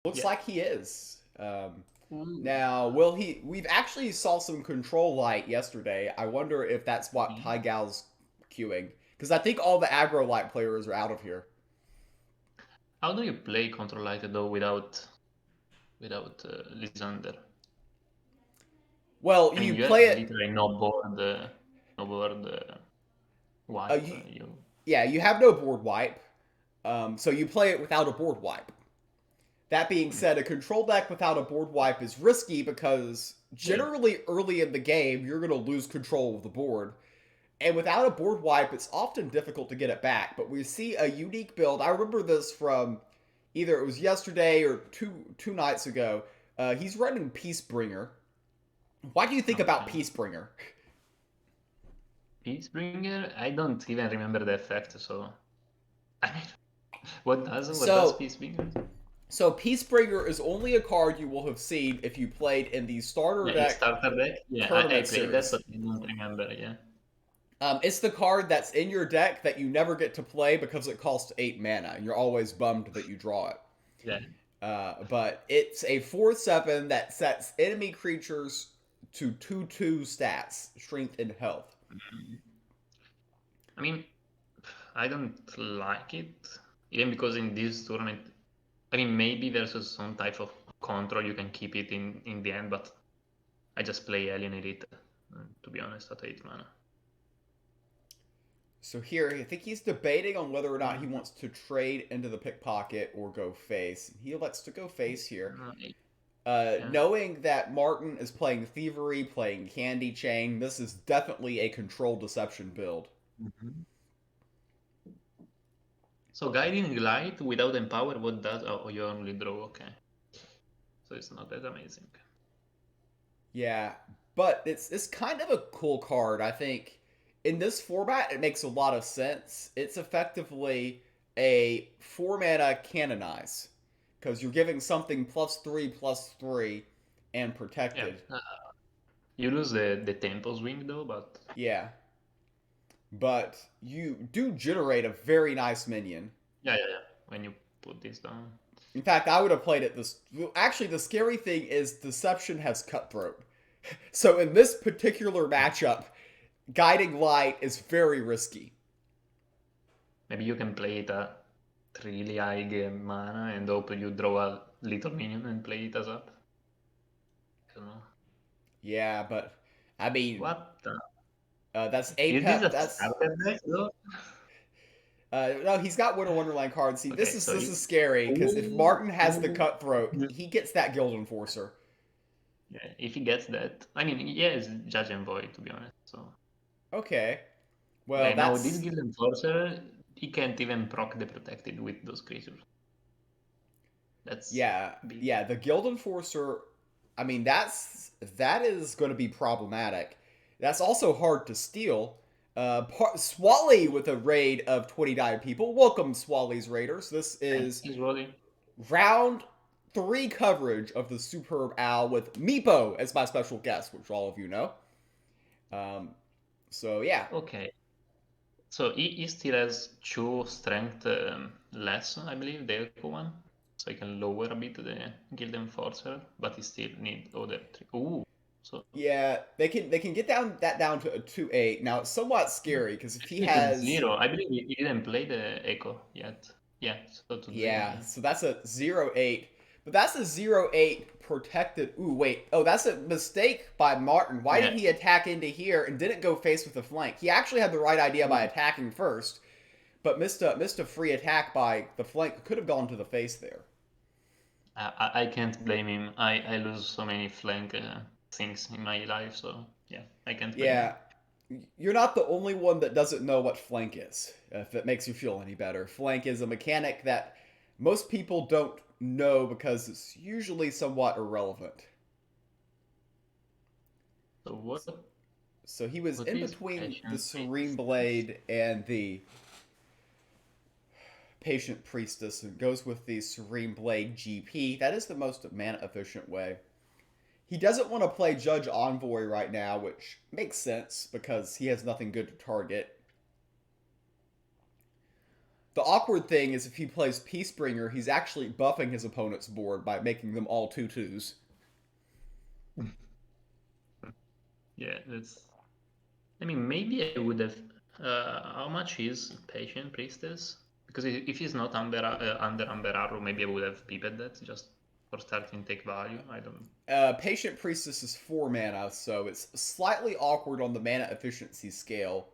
Looks Yeah. like he is. Ooh. Now, will he? We've actually saw some control light yesterday. I wonder if that's what Okay. Taigal's queuing. Because I think all the aggro light players are out of here. How do you play Control Light though without Lysander? Well, I mean, you you play have it. literally no board wipe. You, yeah, you have no board wipe. So you play it without a board wipe. That being Hmm. said, a control deck without a board wipe is risky because Yeah. generally early in the game, you're going to lose control of the board. And without a board wipe, it's often difficult to get it back. But we see a unique build. I remember this from either it was yesterday or two nights ago. He's running Peacebringer. Why do you think about Okay. Peacebringer? Peacebringer, I don't even remember the effect. So, I mean, what does So, Peacebringer do? so Peacebringer is only a card you will have seen if you played in the starter Yeah, in deck starter deck. Yeah, I tournament played that, series. but I don't remember. Yeah. It's the card that's in your deck that you never get to play because it costs 8 mana, and you're always bummed that you draw it. Yeah. But it's a 4/7 that sets enemy creatures to 2/2 stats, strength and health. Mhm. I mean, I don't like it, even because in this tournament, I mean, maybe there's some type of control you can keep it in the end, but I just play Alien Elite, to be honest, at 8 mana. So here, I think he's debating on whether or not he Mm, wants to trade into the pickpocket or go face. He elects to go face here. yeah. Knowing that Maarten is playing Thievery, playing Candy Chain, this is definitely a control deception build. Mhm. So Guiding Light without Empower, what does? Oh, you only draw, okay. So it's not that amazing. Yeah, but it's kind of a cool card. I think in this format it makes a lot of sense. It's effectively a 4 mana canonize because you're giving something +3/+3 and Yeah. protected. You lose the tempo swing though, but Yeah, but you do generate a very nice minion. yeah. When you put this down. In fact, I would have played it this. Actually, the scary thing is Deception has Cutthroat. So in this particular matchup, Guiding Light is very risky. Maybe you can play it at really high game mana and hope you draw a little minion and play it as up. I don't know. Yeah, but I mean, What the? that's Is this APEP. a That's starter deck though? no, he's got Winter Wonderland cards. See, this Okay, is so this you. is scary because if Ooh, Maarten has the ooh. Cutthroat, he gets that Guild Enforcer. Yeah, if he gets that, I mean, he has Judge and Void to be honest. So Okay, well okay, now this that's Guild Enforcer, he can't even proc the protected with those creatures. That's big. yeah, the Guild Enforcer. I mean, that is going to be problematic. That's also hard to steal. Swally with a raid of 29 people. Welcome, Swally's Raiders. This Thank is you, Rolly. round three coverage of the Superb Owl with Meepo as my special guest, which all of you know. Um, so yeah, Okay, so he still has two strength less, I believe, the Echo one. So I can lower a bit the Guild Enforcer, but he still need other three. Ooh, so yeah, they can get down to a 2/8. Now it's somewhat scary because if he actually to has zero. I believe he didn't play the Echo yet. Yeah, so to zero, yeah, yeah. so that's a 0/8, but that's a 0/8 protected. Ooh, wait, oh that's a mistake by Maarten. Why Yeah. did he attack into here and didn't go face with the flank? He actually had the right idea by Ooh. attacking first, but missed a free attack by the flank. Could have gone to the face there. I can't blame him. I lose so many flank things in my life, so yeah, I can't blame him. Yeah, you're not the only one that doesn't know what flank is, if it makes you feel any better. Flank is a mechanic that most people don't know because it's usually somewhat irrelevant. So So he was what in is between the passion Serene priestess? Blade and the Patient Priestess and goes with the Serene Blade GP. That is the most mana efficient way. He doesn't want to play Judge Envoy right now, which makes sense because he has nothing good to target. The awkward thing is if he plays Peacebringer, he's actually buffing his opponent's board by making them all 2/2s. Yeah, that's. I mean, maybe I would have. How much is Patient Priestess? Because if he's not under Amber Arrow, maybe I would have pipped that just for starting take value. I don't. Patient Priestess is 4 mana, so it's slightly awkward on the mana efficiency scale.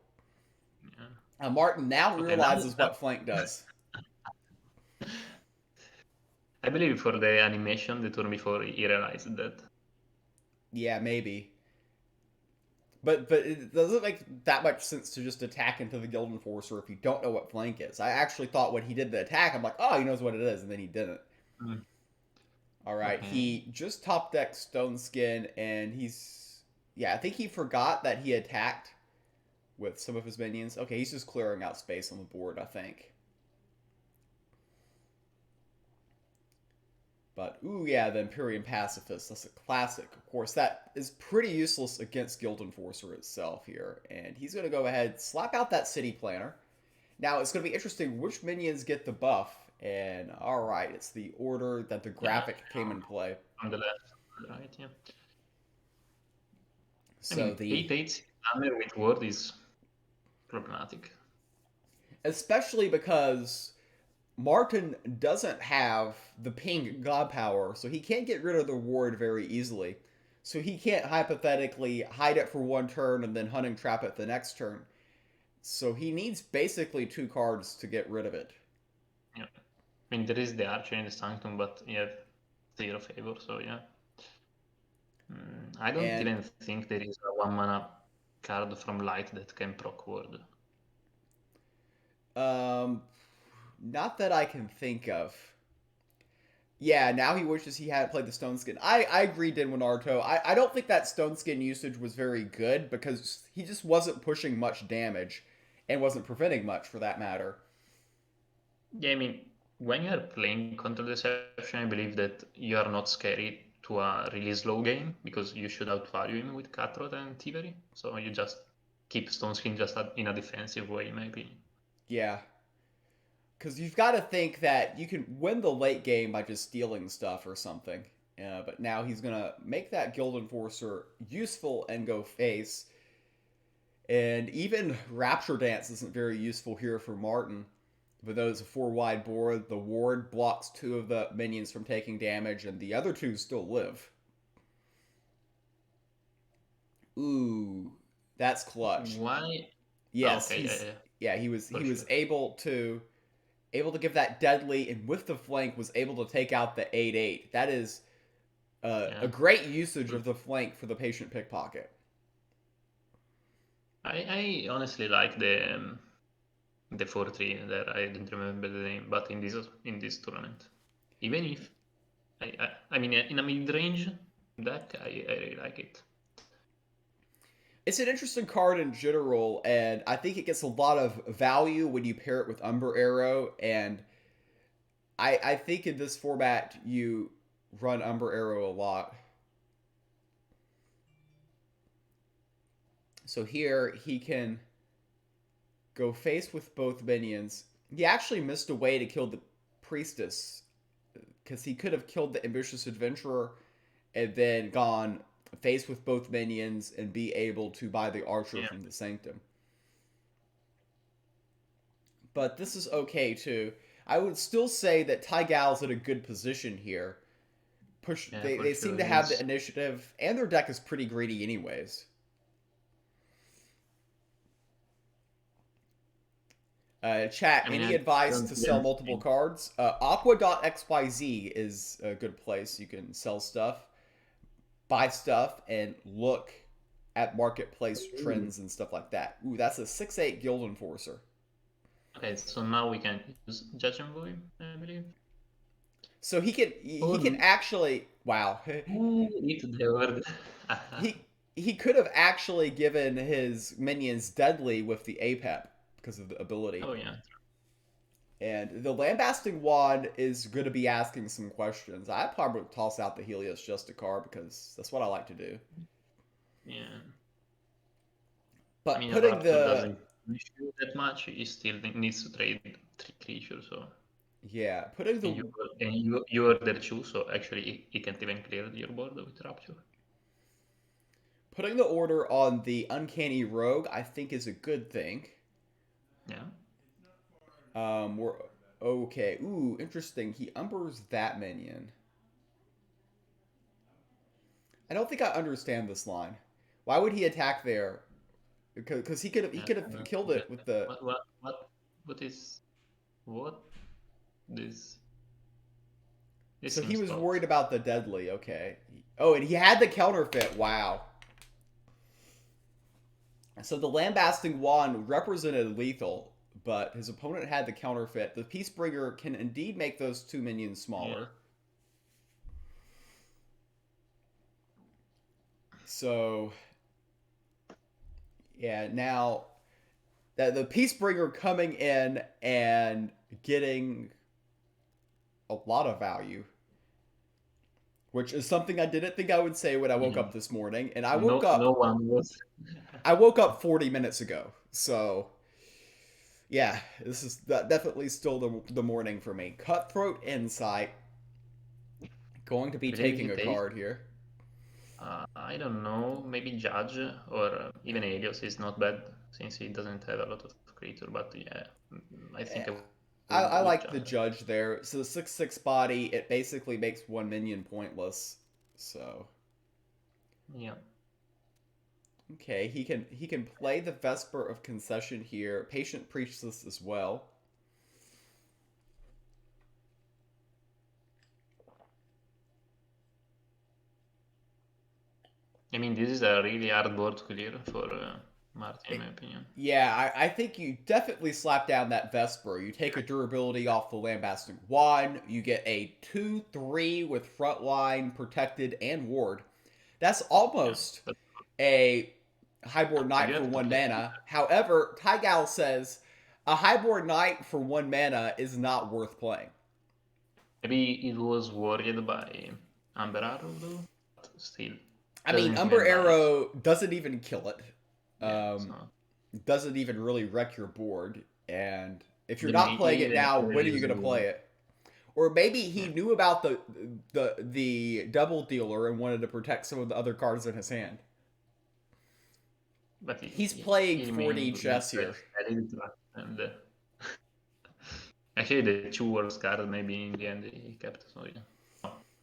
Yeah. Maarten now Okay, now. realizes what flank does. I believe for the animation, the turn before he realized that. Yeah, maybe. But it doesn't make that much sense to just attack into the Guild Enforcer if you don't know what flank is. I actually thought when he did the attack, I'm like, oh, he knows what it is, and then he didn't. Mm. All right, Okay. he just top decked Stone Skin, and he's yeah, I think he forgot that he attacked with some of his minions. Okay, he's just clearing out space on the board, I think. But ooh yeah, the Empyrean Pacifist, that's a classic. Of course, that is pretty useless against Guild Enforcer itself here. And he's gonna go ahead, slap out that city planner. Now it's gonna be interesting which minions get the buff. And alright, it's the order that the Yeah, graphic came in play. on the left, right, yeah. I So mean, the 8/8 hammer with word is problematic. especially because Maarten doesn't have the pink god power, so he can't get rid of the ward very easily. So he can't hypothetically hide it for one turn and then hunting trap it the next turn. So he needs basically 2 cards to get rid of it. Yeah. I mean, there is the Archer and the Sanctum, but you have 0 favor, so yeah. I don't And even think there is a 1 mana card from Light that can proc word. um not that I can think of. Yeah, now he wishes he hadn't played the Stone Skin. I agree, Dinwin Naruto. I don't think that Stone Skin usage was very good because he just wasn't pushing much damage and wasn't preventing much for that matter. Yeah, I mean, when you are playing Control Deception, I believe that you are not scary to a really slow game because you should outvalue him with Cutthroat and Thievery. So you just keep Stone Skin just in a defensive way, maybe. Yeah, because you've got to think that you can win the late game by just stealing stuff or something. But now he's gonna make that Guild Enforcer useful and go face. And even Rapture Dance isn't very useful here for Maarten. But though it's a 4 wide board, the ward blocks 2 of the minions from taking damage, and the other 2 still live. Ooh, that's clutch. Why? Oh, Yes, okay, yeah, he's yeah, yeah, he was for he was sure. able to give that deadly, and with the flank was able to take out the 8/8. That is a Yeah. great usage of the flank for the patient pickpocket. I honestly like the 4/3 there. I don't remember the name, but in this tournament, even if I mean in a mid range deck, I really like it. It's an interesting card in general, and I think it gets a lot of value when you pair it with Umber Arrow. And I think in this format you run Umber Arrow a lot. So here he can go face with both minions. He actually missed a way to kill the priestess because he could have killed the ambitious adventurer and then gone face with both minions and be able to buy the archer Yeah, from the sanctum. But this is okay too. I would still say that Ty Gal's in a good position here. Push yeah, they, for they seem sure. to have the He's initiative, and their deck is pretty greedy anyways. Chat, I mean, any I advice don't to sell even multiple think. cards? Aqua.xyz is a good place. You can sell stuff, buy stuff, and look at marketplace Ooh. trends and stuff like that. Ooh, that's a 6/8 Guild Enforcer. Okay, so now we can use Judge Envoy, I believe. So he can Or actually wow. eat the word. He could have actually given his minions deadly with the APEP because of the ability. Oh yeah, And the Lambasting Wand is going to be asking some questions. I'd probably toss out the Helios just a card because that's what I like to do. yeah. I But mean, putting Rapture the doesn't. issue that much, he still needs to trade 3 creatures. So Yeah, putting and the you are there too. So actually, he can't even clear your board with Rapture. putting the order on the Uncanny Rogue, I think, is a good thing. Yeah. We're okay. Ooh, interesting. He umbers that minion. I don't think I understand this line. Why would he attack there? Because he could have killed Yeah. it with the. What is what this this So he seems was odd. worried about the deadly. Okay. Oh, and he had the counterfeit. Wow. So the lambasting wand represented lethal, but his opponent had the counterfeit. The Peacebringer can indeed make those two minions Yeah. smaller. So yeah, now that the Peacebringer coming in and getting a lot of value, which is something I didn't think I would say when I woke Yeah. up this morning, and No one was. I woke up 40 minutes ago. So yeah, this is definitely still the morning for me. Cutthroat Insight going to I be believe if taking you a take, card here. I don't know, maybe Judge or even Helios is not bad since he doesn't have a lot of creature. But yeah, I think Yeah, I would I go with like the Judge. judge there. So the 6/6 body, it basically makes one minion pointless. So Yeah. okay, he can play the Vesper of Concession here. Patient Priestess as well. I mean, this is a really hard board to clear for Maarten, in It, my opinion. yeah, I think you definitely slap down that Vesper. You take a durability off the Lambasting Wand. You get a 2/3 with Frontline, Protected, and Ward. That's Yeah. almost But a Highborn but you Knight for have to one play. mana. However, Tygal says a Highborn Knight for one mana is not worth playing. Maybe it was worried by Amber Arrow though. But still, I mean, doesn't Umber even die. So Arrow doesn't even kill it. yeah. So Doesn't even really wreck your board. And if you're even not playing it even if now, there when are you is going to a play it? Or maybe he yeah. knew about the double dealer and wanted to protect some of the other cards in his hand. But He's playing he may 4D need chess to here. extend it. And actually, the two worst cards maybe in the end he kept. So yeah.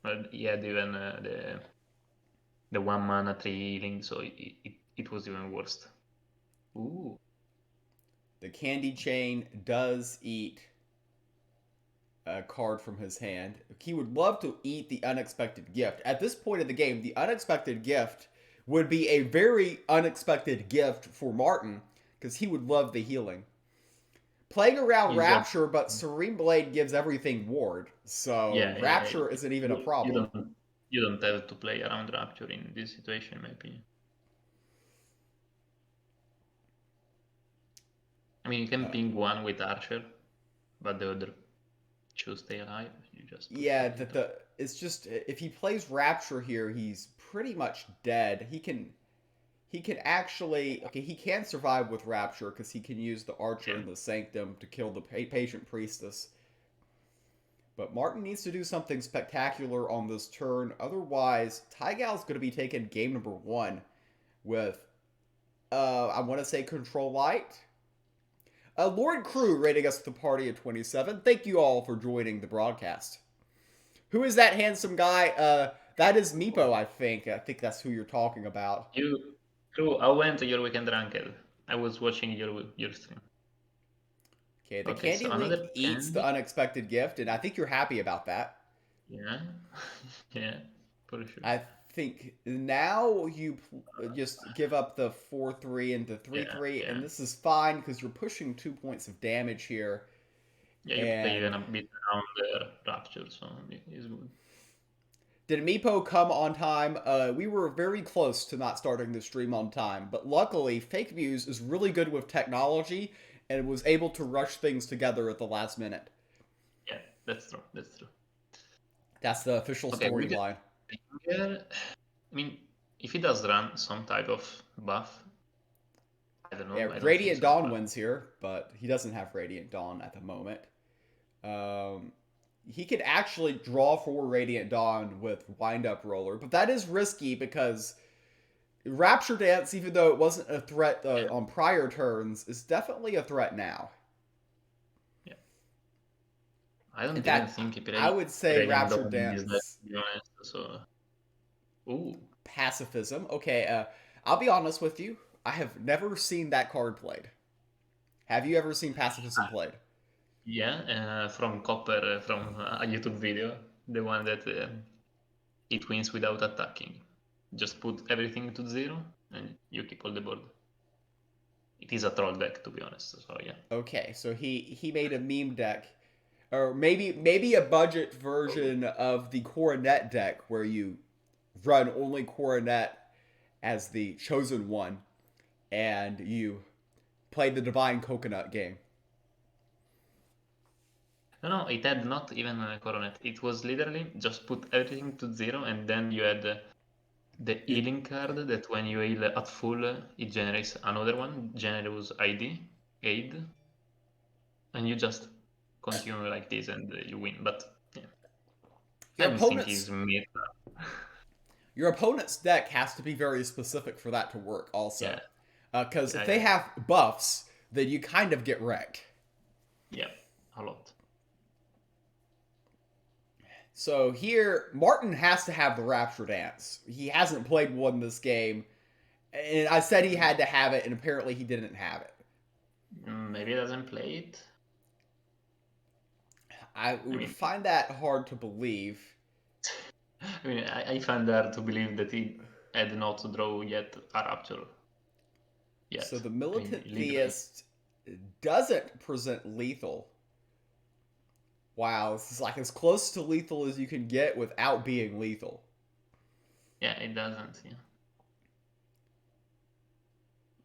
But he had even the 1 mana 3 healing, so it was even worse. Ooh. The Candy Chain does eat a card from his hand. He would love to eat the Unexpected Gift. At this point in the game, the Unexpected Gift would be a very unexpected gift for Maarten because he would love the healing. Playing around He's a Rapture, but Serene Blade gives everything ward, so yeah. Rapture isn't even a You problem. don't have to play around Rapture in this situation, in my opinion. I mean, you can Uh, ping one with Archer, but the other two stay alive. You just push yeah, it that off. the it's just if he plays Rapture here, he's pretty much dead. He can actually okay. He can survive with Rapture because he can use the Archer Yeah. and the Sanctum to kill the Patient Priestess. But Maarten needs to do something spectacular on this turn. Otherwise, Tygal's going to be taking game number one with I want to say Control Light. Lord Crew rating us the party at 27. Thank you all for joining the broadcast. Who is that handsome guy? That is Meepo, I think. I think that's who you're talking about. True. I went to your weekend ranked. I was watching your stream. Okay, the Okay, Candy so Link another eats the candy. unexpected gift, and I think you're happy about that. Yeah, yeah, for sure. I think now you just give up the 4/3 and the three Yeah, three, yeah, and this is fine because you're pushing 2 points of damage here. yeah. You play even And a bit around the Rapture, so it's good. did Meepo come on time? We were very close to not starting the stream on time, but luckily, Fake Views is really good with technology and was able to rush things together at the last minute. Yeah, that's true. That's true. That's the official Okay, we get storyline. Finger. I mean, if he does run some type of buff, don't Yeah, know. I don't think Radiant so. Dawn But wins here, but he doesn't have Radiant Dawn at the moment. Um, he could actually draw for Radiant Dawn with Wind Up Roller, but that is risky because Rapture Dance, even though it wasn't a threat yeah, on prior turns, is definitely a threat now. yeah. I In don't even fact, think he I played would say Radiant Rapture Dawn in this deck, Dance to be honest. So, ooh, Pacifism. Okay, I'll be honest with you. I have never seen that card played. Have you ever seen Pacifism played? yeah. From Copper, from a YouTube video, the one that it wins without attacking. Just put everything to 0 and you keep all the board. It is a troll deck, to be honest. So yeah. Okay, so he made a meme deck, or maybe a budget version of the Coronet deck where you run only Coronet as the chosen one, and you play the Divine Coconut game. No, no, it had not even a coronet. It was literally just put everything to 0 and then you had the You, healing card that when you heal at full, it generates another one, Generous Aid, and you just continue like this and you win. But yeah, I your don't think opponent's he's mid. your opponent's deck has to be very specific for that to work. Also, Yeah, because if yeah, they yeah, have buffs, then you kind of get wrecked. yeah, a lot. So here, Maarten has to have the Rapture Dance. He hasn't played one this game, and I said he had to have it, and apparently he didn't have it. Maybe he doesn't play it. I I would mean, find that hard to believe. I find hard to believe that he had not draw yet a Rapture So yet. the I mean, Militant literally. Theist doesn't present lethal. Wow, this is like as close to lethal as you can get without being lethal. Yeah, it doesn't. Yeah.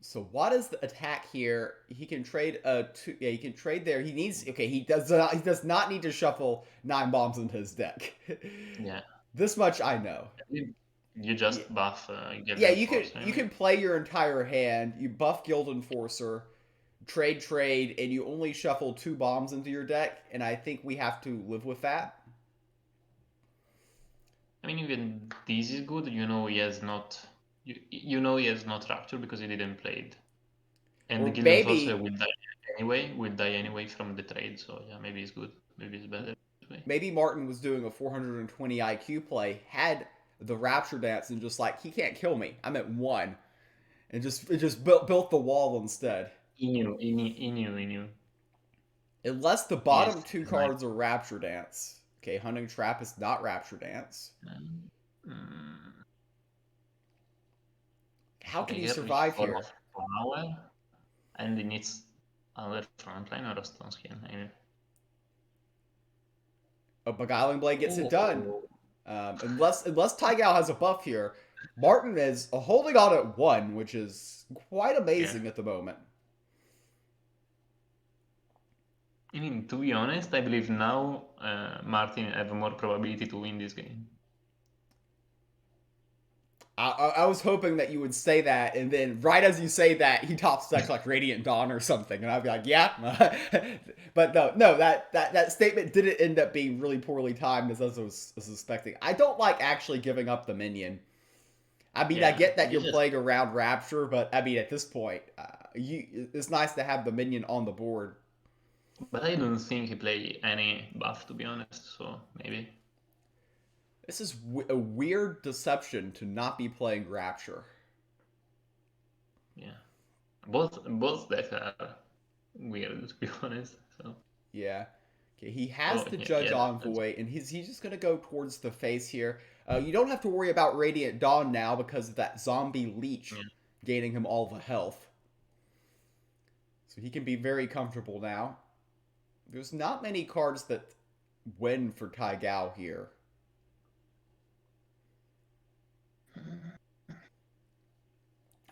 So what is the attack here? He can trade yeah, he can trade there. He needs okay, he does not need to shuffle 9 bombs into his deck. Yeah. This much I know. You Yeah, just buff yeah, Guild you can Force, I you mean. can play your entire hand. You buff Guild Enforcer, trade, and you only shuffle 2 bombs into your deck, and I think we have to live with that. I mean, even this is good. You know he has not. You know he has not Rapture because he didn't play it, and the Or Guild Enforcer maybe will die anyway. Will die anyway from the trade. So yeah, maybe it's good. Maybe it's better this way. maybe Maarten was doing a 420 IQ play, had the Rapture Dance, and just like he can't kill me. I'm at 1, and just built the wall instead. He knew. He knew. Unless the Yes, bottom two it's nice. cards are Rapture Dance. Okay, Hunting Trap is not Rapture Dance. Mm, How can you Trigger is survive 4 here? of power, and it needs another frontline or a stone skin. I mean. A Beguiling Blade gets it done. Oh, Unless Tygal has a buff here, Maarten is holding on at 1, which is quite yeah. amazing at the moment. I mean, to be honest, I believe now Maarten have more probability to win this game. I was hoping that you would say that, and then right as you say that, he tops decks like Radiant Dawn or something, and I'd be like, yeah. But no, that statement didn't end up being really poorly timed as I was suspecting. I don't like actually giving up the minion. I mean, I Yeah, get that you you're just. playing around Rapture, but I mean, at this point, it's nice to have the minion on the board. But I don't think he play any buff, to be honest. So maybe. This is a weird deception to not be playing Rapture. Yeah, both decks are weird, to be honest. So. Yeah. Okay, he has Oh the yeah, Judge yeah. Envoy, and he's just going to go towards the face here. You don't have to worry about Radiant Dawn now because of that zombie leech Yeah. gaining him all the health. So he can be very comfortable now. There's not many cards that win for Tai Gao here.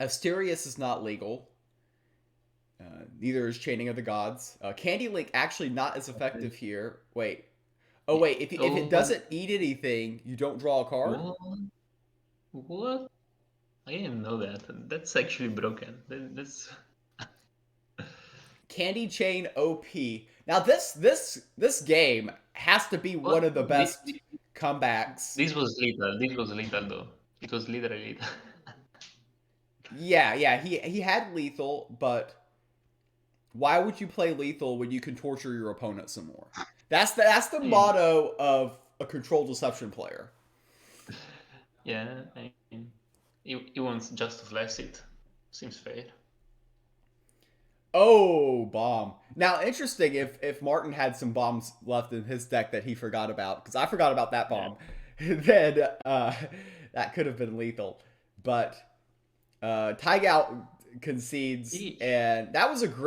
Asterius is not legal. Neither is Chaining of the Gods. Candy Link actually not as effective here. Wait. Oh Yeah. wait, if it Oh, doesn't eat anything, you don't draw a card? what? What? I didn't know that. That's actually broken. That's. Candy Chain OP. Now this game has to be one What? of the best comebacks. This was lethal. This was lethal, though. It was literally lethal. Yeah, he had lethal, but why would you play lethal when you can torture your opponent some more? That's the I mean, motto of a control deception player. yeah, I mean, he wants just to flex it. Seems fair. Oh, bomb. Now, interesting if Maarten had some bombs left in his deck that he forgot about, because I forgot about that Yeah. bomb, then that could have been lethal. But Taigout concedes, He, and that was a great